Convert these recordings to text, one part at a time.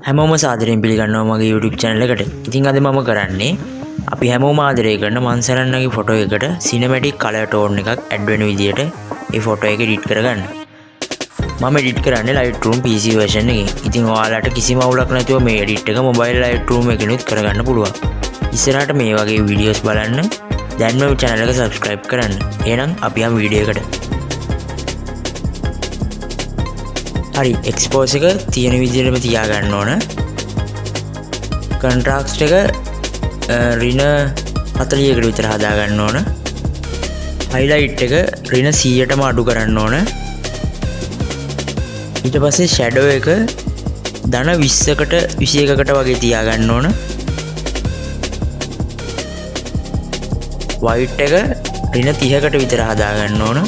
හැමෝම සාදරයෙන් පිළිගන්නවා මගේ YouTube channel එකට. ඉතින් අද මම කරන්නේ අපි හැමෝම ආදරය කරන මන්සරන්නගේ ෆොටෝ එකට සිනමැටික් කලර් ටෝන් එකක් ඇඩ් වෙන විදියට ඒ ෆොටෝ එක එඩිට් කරගන්න. මම එඩිට් කරන්නේ Lightroom PC version එකකින්. ඉතින් ඔයාලට කිසිම අවුලක් නැතුව මේ එඩිට් එක mobile Lightroom එකකිනුත් කරගන්න පුළුවන්. ඉස්සරහට මේ වගේ වීඩියෝස් බලන්න දැන්ම මේ channel එක subscribe කරන්න. එහෙනම් අපි යමු වීඩියෝ එකට. හරි එක්ස්පෝස් එක තියෙන විදිහටම තියාගන්න ඕන. කොන්ට්‍රාස්ට් එක ඍණ 40කට විතර හදාගන්න ඕන. හයිලයිට් එක ඍණ 100ටම අඩු කරන්න ඕන. ඊට පස්සේ ෂැඩෝ එක ධන 20කට 21කට වගේ තියාගන්න ඕන. වයිට් එක ඍණ 30කට විතර හදාගන්න ඕන.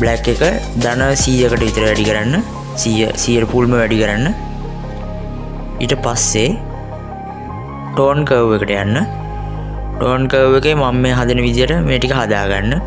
බ්ලැක් එක ධන 100කට විතර වැඩි කරන්න. 100 පුල්ම වැඩි කරන්න. ඊට පස්සේ ටෝන් කර්ව් එකට යන්න. ටෝන් කර්ව් එකේ මම මේ හදන විදියට මේ ටික හදාගන්න.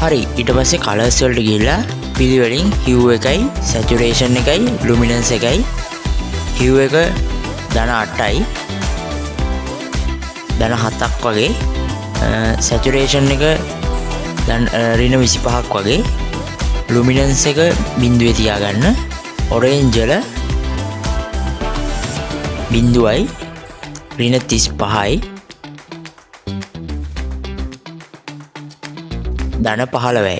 හරි ඊට පස්සේ කලර්ස් වලට ගිහිල්ලා පිළිවෙලින් hue එකයි saturation එකයි luminance එකයි hue එක ධන 8යි ධන 7ක් වගේ saturation එක ඍණ 25ක් වගේ luminance එක බිඳුවේ තියාගන්න. orange වල බිඳුවයි ඍණ 35යි ධන 15යි.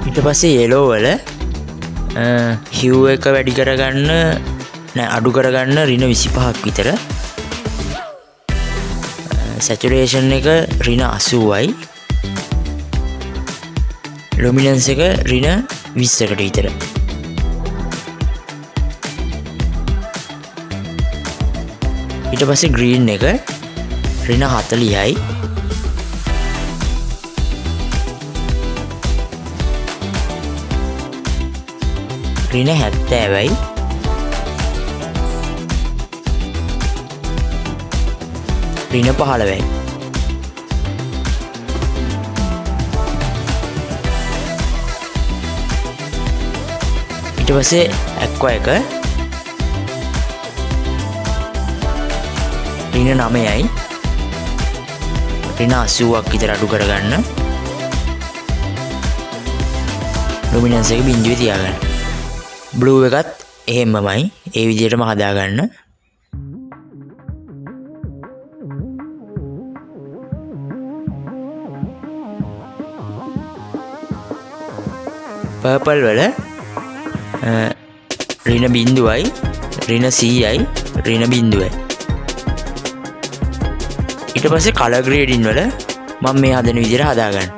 ඊට පස්සේ yellow වල hue එක වැඩි කරගන්න අඩු කරගන්න ඍණ 25ක් විතර. saturation එක ඍණ 80යි. luminance එක ඍණ 20කට විතර. ඊට පස්සේ green එක ඍණ 40යි. ඍණ 70යි. ඍණ 15යි. ඊට පස්සේ aqua එක ඍණ 9යි. ඍණ 80ක් විතර අඩු කරගන්න. luminance එක බිඳුවේ තියාගන්න. blue එකත් එහෙමමයි ඒ විදිහටම හදාගන්න. purple වල ඍණ බිඳුවයි ඍණ 100යි ඍණ බිඳුවයි. ඊට පස්සේ color grading වල මම මේ හදන විදිහට හදාගන්න.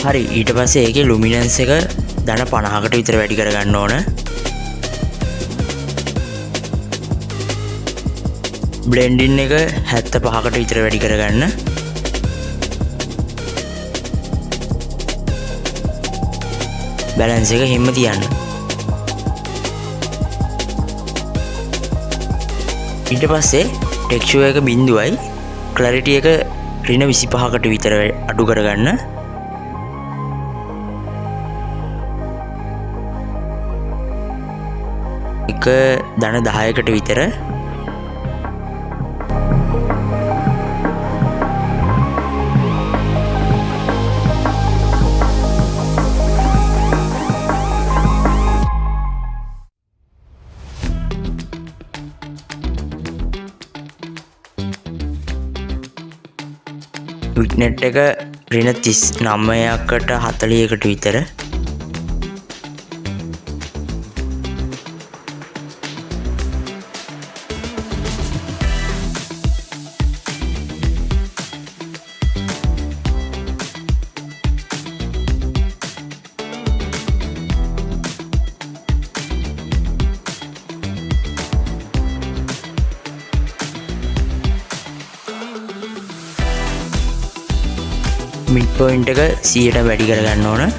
හරි ඊට පස්සේ ඒකේ luminance එක ධන 50කට විතර වැඩි කරගන්න ඕන. blending එක 75කට විතර වැඩි කරගන්න. balance එක හිම්ම තියන්න. ඊට පස්සේ texture එක බිඳුවයි clarity එක ඍණ 25කට විතර අඩු කරගන්න. එක දන 10කට විතර. විග්නෙට් එක ඍණ 39කට 40කට විතර. මිඩ් පොයින්ට් එක 100ට වැඩි කරගන්න ඕන.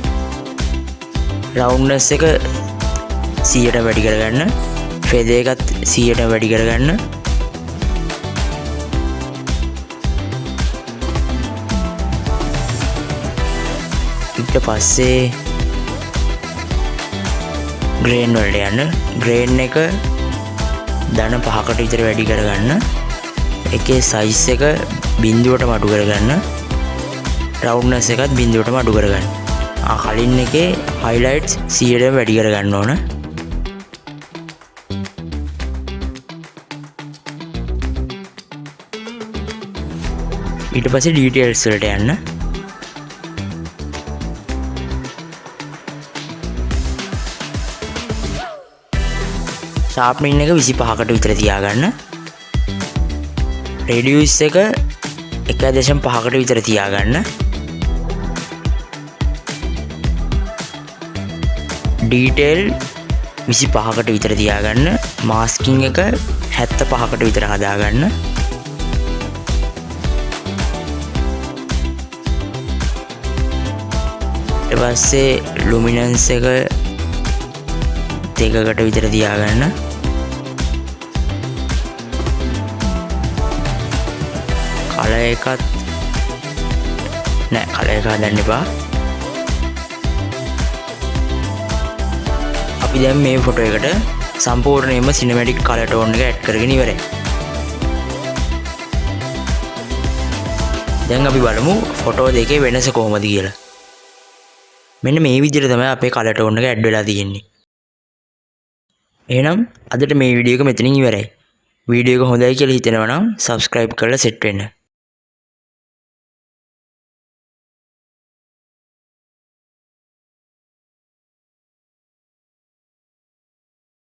රවුන්ඩ්නස් එක 100ට වැඩි කරගන්න. ෆෙදර් එකත් 100ට වැඩි කරගන්න. ඊට පස්සේ ග්‍රේන් වලට යන්න. ග්‍රේන් එක දන 5කට විතර වැඩි කරගන්න. එකේ සයිස් එක බිඳුවටම අඩු කරගන්න. රවුන්ඩ්නස් එකත් බිඳුවටම අඩු කරගන්න. කලින් එකේ හයිලයිට්ස් 100ට වැඩි කරගන්න ඕන. ඊට පස්සේ ඩීටේල්ස් වලට යන්න. ෂාප්නින් එක 25කට විතර තියාගන්න. රේඩියස් එක 1.5කට විතර තියාගන්න. ඩීටේල් 25කට විතර තියාගන්න. මාස්කින් එක 75කට විතර හදාගන්න. ඊට පස්සේ ලුමිනන්ස් එක 2කට විතර තියාගන්න. කලර් එකත් නෑ, කලර් එක හදන්න එපා. අපි දැන් මේ ෆොටෝ එකට සම්පූර්ණයෙන්ම සිනමැටික් කලර් ටෝන් එක ඇඩ් කරගෙන ඉවරයි. දැන් අපි බලමු ෆොටෝ දෙකේ වෙනස කොහොමද කියලා. මෙන්න මේ විදිහට තමයි අපේ කලර් ටෝන් එක ඇඩ් වෙලා තියෙන්නේ. එහෙනම් අදට මේ වීඩියෝ එක මෙතනින් ඉවරයි. වීඩියෝ එක හොඳයි කියලා හිතෙනවා නම් subscribe කරලා set වෙන්න.